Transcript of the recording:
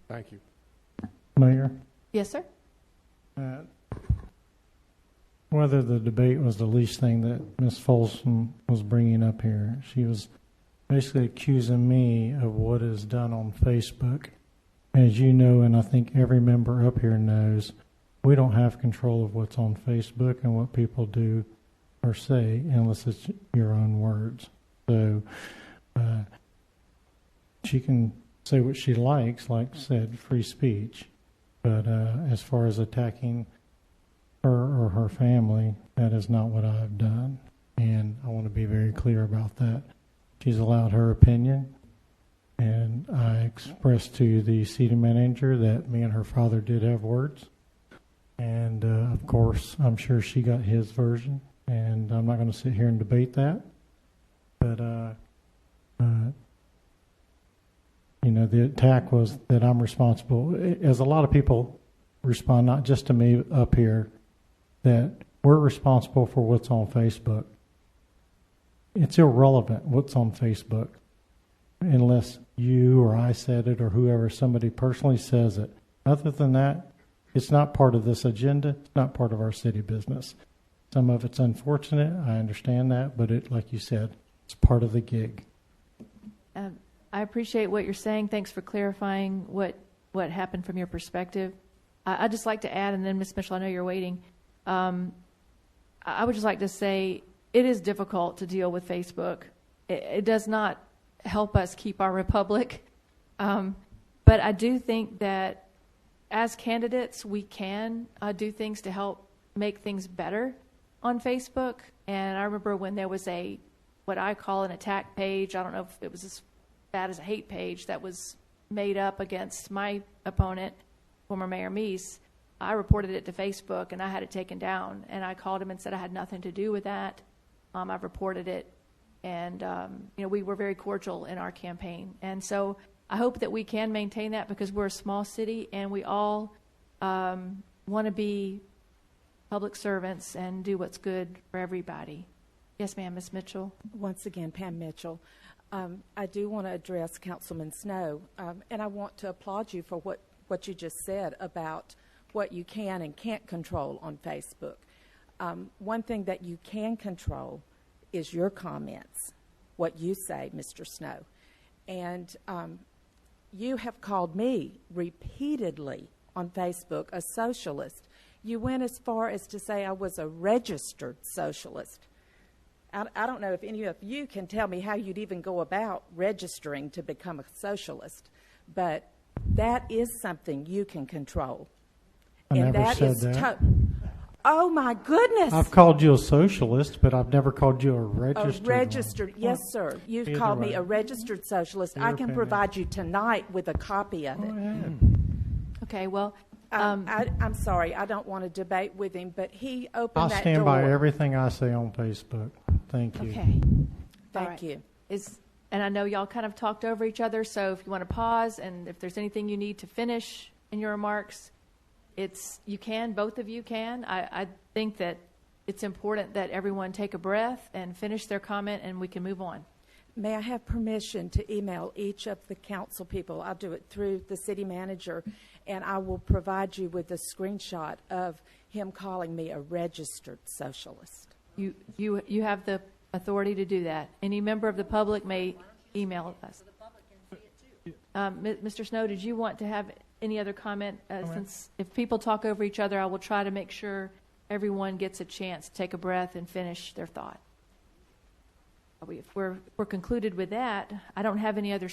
Thank you. Mayor, Yes, sir. uh, whether the debate was the least thing that Ms. Folsom was bringing up here, she was basically accusing me of what is done on Facebook. As you know, and I think every member up here knows, we don't have control of what's on Facebook and what people do or say unless it's your own words. So she can say what she likes, like I said, free speech. But as far as attacking her or her family, that is not what I've done. And I want to be very clear about that. She's allowed her opinion. And I expressed to the city manager that me and her father did have words. And, of course, I'm sure she got his version. And I'm not going to sit here and debate that. But, you know, the attack was that I'm responsible. As a lot of people respond, not just to me up here, that we're responsible for what's on Facebook. It's irrelevant what's on Facebook unless you or I said it or whoever, somebody personally says it. Other than that, it's not part of this agenda. It's not part of our city business. Some of it's unfortunate. I understand that, but it, like you said, it's part of the gig. I appreciate what you're saying. Thanks for clarifying what happened from your perspective. I'd just like to add, and then Ms. Mitchell, I know you're waiting. I would just like to say it is difficult to deal with Facebook. It does not help us keep our republic. But I do think that as candidates, we can do things to help make things better on Facebook. And I remember when there was what I call an attack page. I don't know if it was as bad as a hate page that was made up against my opponent, former Mayor Meese. I reported it to Facebook and I had it taken down. And I called him and said I had nothing to do with that. I've reported it. And, you know, we were very cordial in our campaign. And so I hope that we can maintain that because we're a small city and we all want to be public servants and do what's good for everybody. Yes, ma'am, Ms. Mitchell. Once again, Pam Mitchell. I do want to address Councilman Snow, and I want to applaud you for what you just said about what you can and can't control on Facebook. One thing that you can control is your comments, what you say, Mr. Snow. And you have called me repeatedly on Facebook a socialist. You went as far as to say I was a registered socialist. I don't know if any of you can tell me how you'd even go about registering to become a socialist, but that is something you can control. I never said that. Oh, my goodness. I've called you a socialist, but I've never called you a registered A registered, one. yes, sir. You've Either called me way. a registered socialist. I can provide you tonight with a copy of it. Okay, well, I'm sorry, I don't want to debate with him, but he opened I'll that stand door. by everything I say on Facebook. Thank you. okay. Thank All right. you. And I know y'all kind of talked over each other, so if you want to pause and if there's anything you need to finish in your remarks, you can, both of you can. I think that it's important that everyone take a breath and finish their comment and we can move on. May I have permission to email each of the council people? I'll do it through the city manager, and I will provide you with a screenshot of him calling me a registered socialist. You have the authority to do that. Any member of the public may email us. Mr. Snow, did you want to have any other comment? Since if people talk over each other, I will try to make sure everyone gets a chance to take a breath and finish their thought. If we're concluded with that, I don't have any other